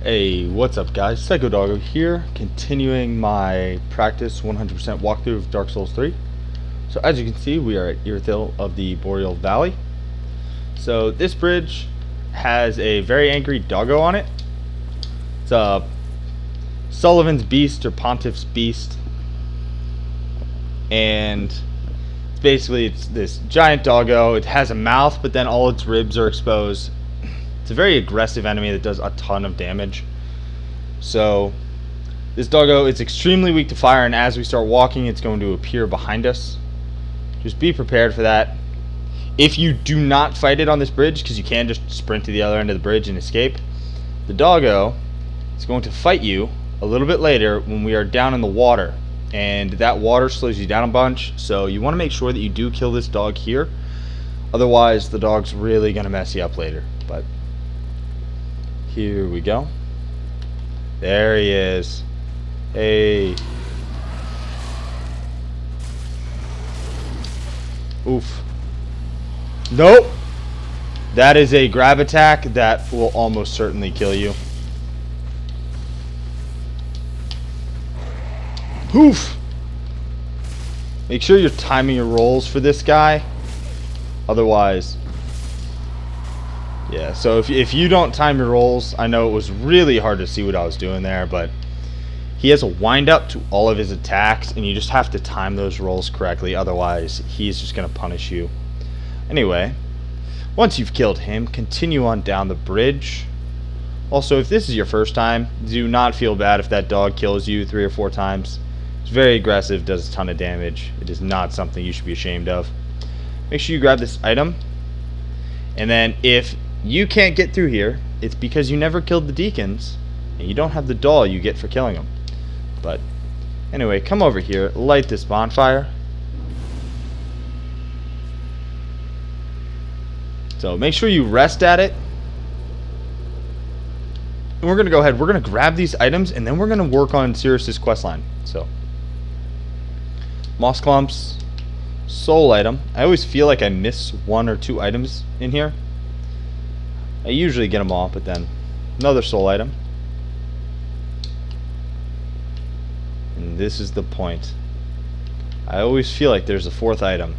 Hey, what's up guys? Psycho Doggo here, continuing my practice 100% walkthrough of Dark Souls 3. So as you can see, we are at Irithyll of the Boreal Valley. So this bridge has a very angry doggo on it. It's a Sullivan's Beast or Pontiff's Beast. And it's this giant doggo. It has a mouth, but then all its ribs are exposed. It's a very aggressive enemy that does a ton of damage. So this doggo is extremely weak to fire, and as we start walking, it's going to appear behind us. Just be prepared for that. If you do not fight it on this bridge, because you can just sprint to the other end of the bridge and escape, the doggo is going to fight you a little bit later when we are down in the water, and that water slows you down a bunch. So you want to make sure that you do kill this dog here, otherwise the dog's really going to mess you up later. But here we go. There he is. Hey. Oof. Nope. That is a grab attack that will almost certainly kill you. Oof. Make sure you're timing your rolls for this guy. Otherwise... yeah, so if you don't time your rolls, I know it was really hard to see what I was doing there, but he has a wind up to all of his attacks, and you just have to time those rolls correctly, otherwise he's just going to punish you. Anyway, once you've killed him, continue on down the bridge. Also, if this is your first time, do not feel bad if that dog kills you 3 or 4 times. It's very aggressive, does a ton of damage. It is not something you should be ashamed of. Make sure you grab this item, and then if you can't get through here, it's because you never killed the deacons, and you don't have the doll you get for killing them. But anyway, come over here, light this bonfire. So make sure you rest at it. And we're going to go ahead, we're going to grab these items, and then we're going to work on Sirius's questline. So, moss clumps, soul item. I always feel like I miss 1 or 2 items in here. I usually get them all, but then another soul item. And this is the point. I always feel like there's a 4th item.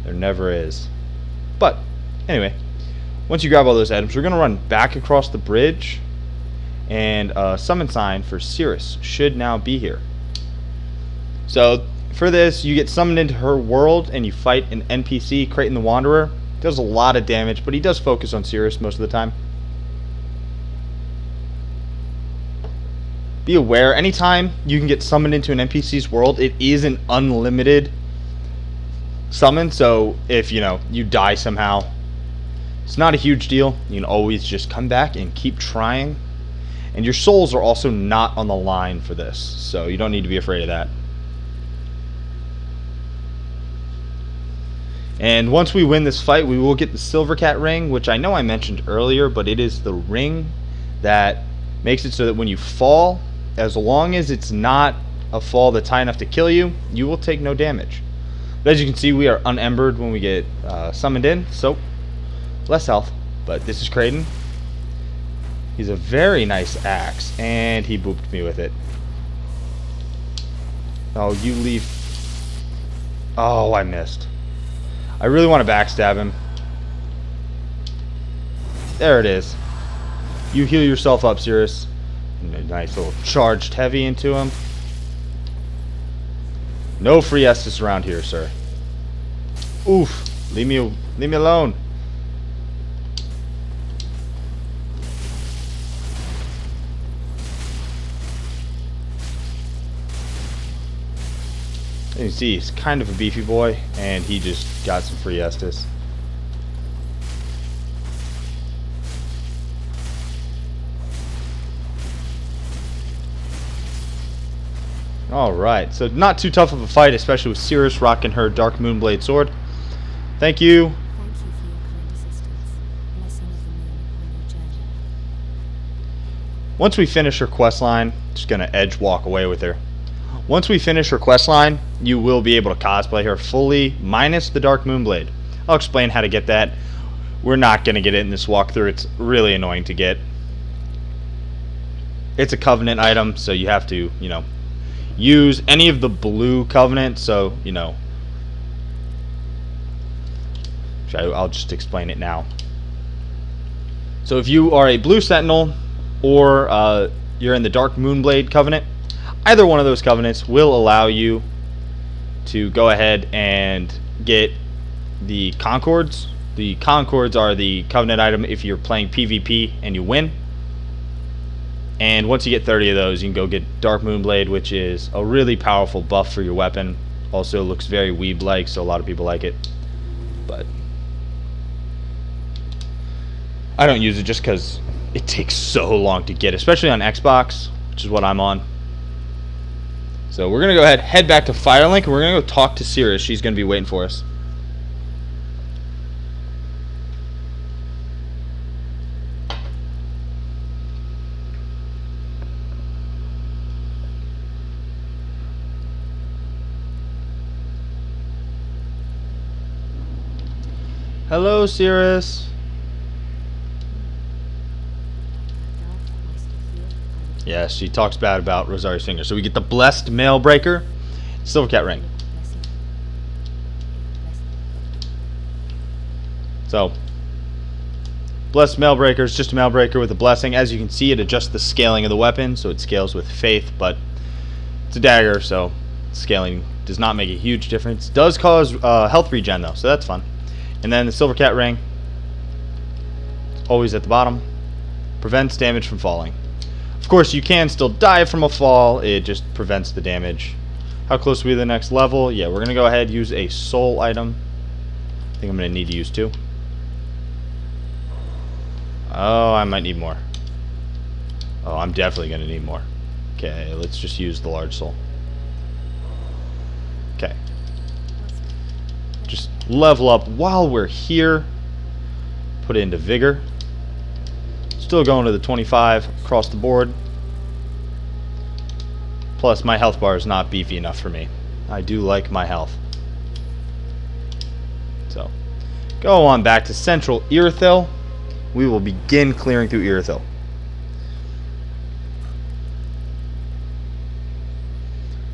There never is. But, anyway, once you grab all those items, we're going to run back across the bridge, and a summon sign for Cirrus should now be here. So, for this, you get summoned into her world, and you fight an NPC, Creighton the Wanderer. Does a lot of damage, but he does focus on Cirrus most of the time. Be aware, anytime you can get summoned into an NPC's world, it is an unlimited summon, so if you die somehow, it's not a huge deal. You can always just come back and keep trying. And your souls are also not on the line for this, so you don't need to be afraid of that. And once we win this fight, we will get the Silver Cat ring, which I know I mentioned earlier, but it is the ring that makes it so that when you fall, as long as it's not a fall that's high enough to kill you, you will take no damage. But as you can see, we are unembered when we get summoned in, so less health. But this is Creighton. He's a very nice axe, and he booped me with it. Oh, you leave. Oh, I missed. I really want to backstab him. There it is. You heal yourself up, Cirrus. Nice little charged heavy into him. No free Estus around here, sir. Oof. Leave me alone. You see, he's kind of a beefy boy, and he just got some free Estus. Alright, so not too tough of a fight, especially with Cirrus rocking her Dark Moonblade sword. Thank you. Thank you for your kind assistance. Blessing of the moon upon your journey. Once we finish her questline, just gonna edge walk away with her. Once we finish her questline, you will be able to cosplay her fully, minus the Dark Moonblade. I'll explain how to get that. We're not going to get it in this walkthrough. It's really annoying to get. It's a Covenant item, so you have to, you know, use any of the blue Covenant. So, you know, I'll just explain it now. So if you are a blue Sentinel or you're in the Dark Moonblade Covenant, either one of those Covenants will allow you to go ahead and get the Concords. The Concords are the Covenant item if you're playing PvP and you win. And once you get 30 of those, you can go get Dark Moonblade, which is a really powerful buff for your weapon. Also looks very weeb-like, so a lot of people like it. But I don't use it just because it takes so long to get, especially on Xbox, which is what I'm on. So we're going to go ahead, head back to Firelink, and we're going to go talk to Cirrus. She's going to be waiting for us. Hello, Cirrus. Yeah, she talks bad about Rosaria's finger. So we get the Blessed Mailbreaker, Silvercat Ring. So, Blessed Mailbreaker is just a Mailbreaker with a blessing. As you can see, it adjusts the scaling of the weapon, so it scales with faith, but it's a dagger, so scaling does not make a huge difference. It does cause health regen, though, so that's fun. And then the Silvercat Ring, it's always at the bottom, prevents damage from falling. Of course, you can still die from a fall, it just prevents the damage. How close are we to the next level? Yeah, we're going to go ahead and use a soul item. I think I'm going to need to use 2. Oh, I might need more. Oh, I'm definitely going to need more. Okay, let's just use the large soul. Okay. Just level up while we're here. Put it into vigor. Still going to the 25 across the board. Plus, my health bar is not beefy enough for me. I do like my health. So, go on back to Central Irithyll. We will begin clearing through Irithyll.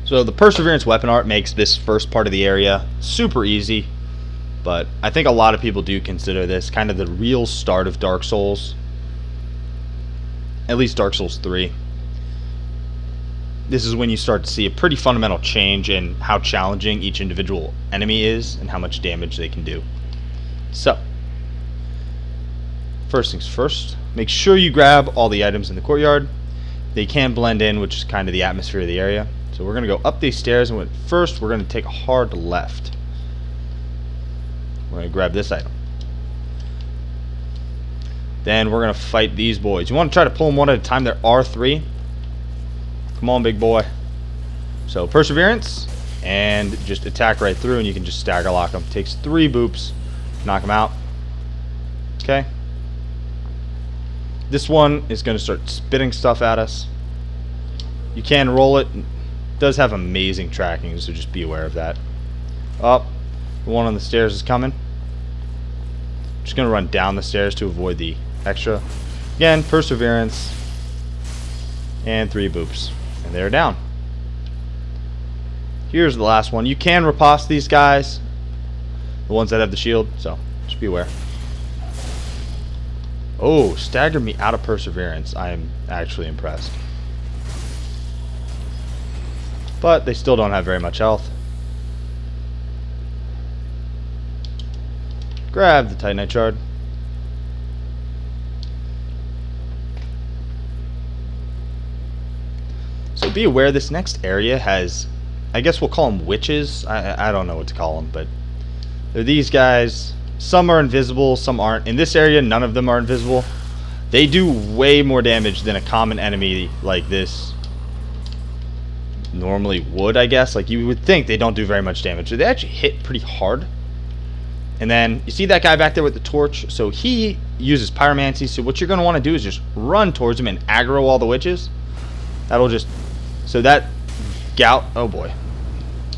So, the Perseverance weapon art makes this first part of the area super easy. But I think a lot of people do consider this kind of the real start of Dark Souls. At least Dark Souls 3. This is when you start to see a pretty fundamental change in how challenging each individual enemy is and how much damage they can do. So, first things first, make sure you grab all the items in the courtyard. They can blend in, which is kind of the atmosphere of the area. So we're going to go up these stairs, and first we're going to take a hard left. We're going to grab this item. Then we're going to fight these boys. You want to try to pull them one at a time. There are 3. Come on, big boy. So, Perseverance. And just attack right through, and you can just stagger lock them. Takes 3 boops. Knock them out. Okay. This one is going to start spitting stuff at us. You can roll it. It does have amazing tracking, so just be aware of that. Oh, the one on the stairs is coming. Just going to run down the stairs to avoid the extra. Again, Perseverance. And 3 boops. And they're down. Here's the last one. You can riposte these guys. The ones that have the shield. So, just be aware. Oh, staggered me out of Perseverance. I am actually impressed. But they still don't have very much health. Grab the Titanite Shard. So be aware this next area has, I guess we'll call them witches. I don't know what to call them, but they're these guys. Some are invisible, some aren't. In this area, none of them are invisible. They do way more damage than a common enemy like this normally would, I guess. Like, you would think they don't do very much damage. They actually hit pretty hard. And then, you see that guy back there with the torch? So he uses pyromancy. So what you're going to want to do is just run towards him and aggro all the witches. That'll just... So that gout... Oh, boy.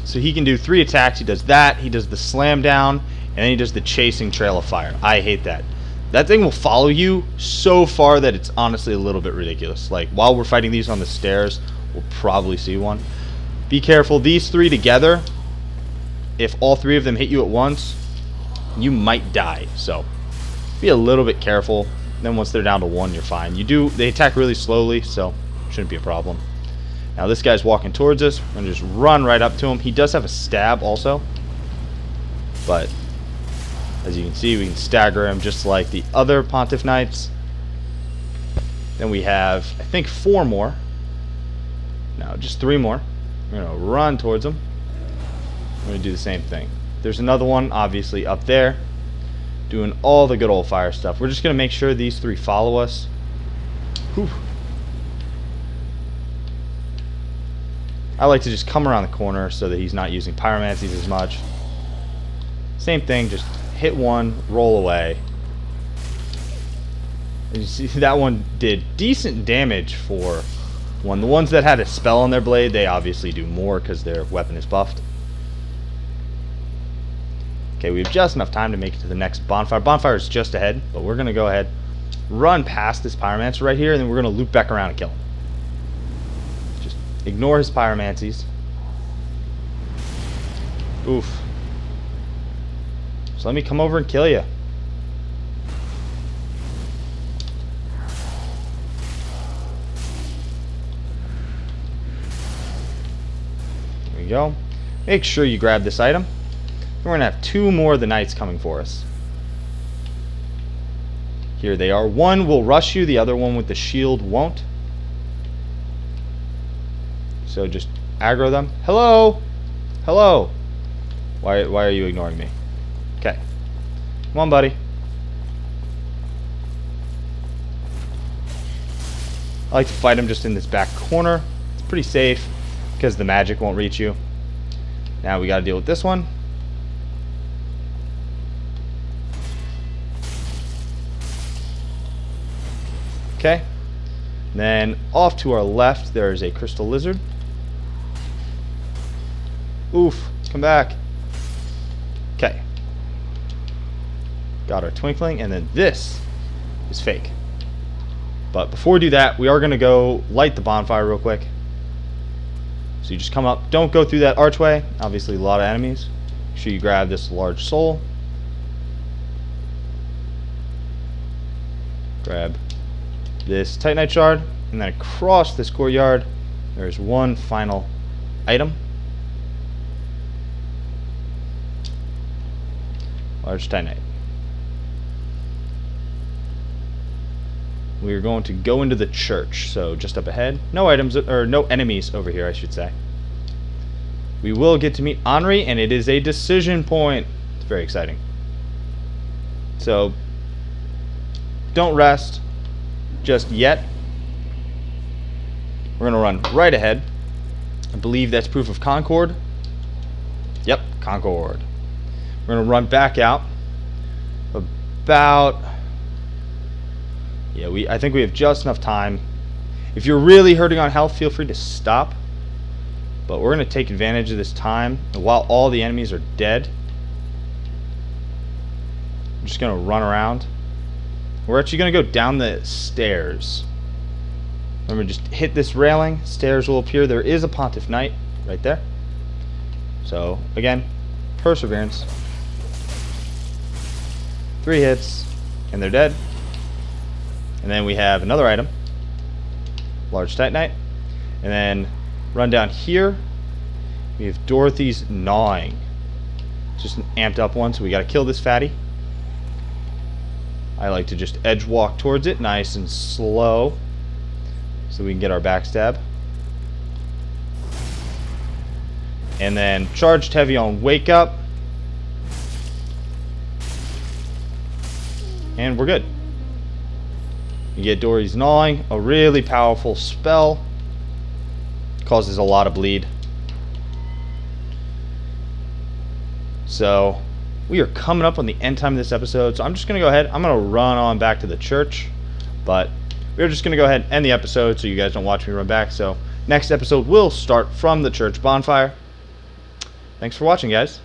So he can do 3 attacks. He does that. He does the slam down. And then he does the chasing trail of fire. I hate that. That thing will follow you so far that it's honestly a little bit ridiculous. Like, while we're fighting these on the stairs, we'll probably see one. Be careful. These three together, if all three of them hit you at once, you might die. So, be a little bit careful. Then once they're down to one, you're fine. They attack really slowly, so shouldn't be a problem. Now, this guy's walking towards us. We're going to just run right up to him. He does have a stab also. But as you can see, we can stagger him just like the other Pontiff Knights. Then we have, I think, 4 more. No, just 3 more. We're going to run towards them. We're going to do the same thing. There's another one, obviously, up there. Doing all the good old fire stuff. We're just going to make sure these 3 follow us. Whew. I like to just come around the corner so that he's not using pyromancies as much. Same thing, just hit one, roll away. And you see that one did decent damage for one. The ones that had a spell on their blade, they obviously do more because their weapon is buffed. Okay, we have just enough time to make it to the next bonfire. Bonfire is just ahead, but we're going to go ahead, run past this pyromancer right here, and then we're going to loop back around and kill him. Just ignore his pyromancies. Oof. So let me come over and kill you. There we go. Make sure you grab this item. We're going to have 2 more of the knights coming for us. Here they are. One will rush you, the other one with the shield won't. So just aggro them. Hello! Hello! Why are you ignoring me? Okay. Come on, buddy. I like to fight him just in this back corner. It's pretty safe because the magic won't reach you. Now we got to deal with this one. Okay. Then off to our left there is a crystal lizard. Oof. Come back. Okay. Got our twinkling, and then this is fake. But before we do that, we are going to go light the bonfire real quick. So you just come up. Don't go through that archway. Obviously, a lot of enemies. Make sure you grab this large soul. Grab this Titanite shard, and then across this courtyard, there's one final item. Large Titanite. We are going to go into the church, so just up ahead. No items, or no enemies over here, I should say. We will get to meet Henri, and it is a decision point. It's very exciting. So, don't rest just yet. We're going to run right ahead. I believe that's proof of Concord. Yep, Concord. We're going to run back out. About... yeah, I think we have just enough time. If you're really hurting on health, feel free to stop. But we're going to take advantage of this time. And while all the enemies are dead, I'm just going to run around. We're actually going to go down the stairs. Remember, just hit this railing. Stairs will appear. There is a Pontiff Knight right there. So, again, perseverance. 3 hits, and they're dead. And then we have another item, large Titanite. And then run down here. We have Dorothy's Gnawing. It's just an amped up one, so we got to kill this fatty. I like to just edge walk towards it, nice and slow, so we can get our backstab. And then charged heavy on Wake Up. And we're good. You get Dory's Gnawing, a really powerful spell. Causes a lot of bleed. So, we are coming up on the end time of this episode, so I'm just going to go ahead. I'm going to run on back to the church, but we're just going to go ahead and end the episode so you guys don't watch me run back. So, next episode will start from the church bonfire. Thanks for watching, guys.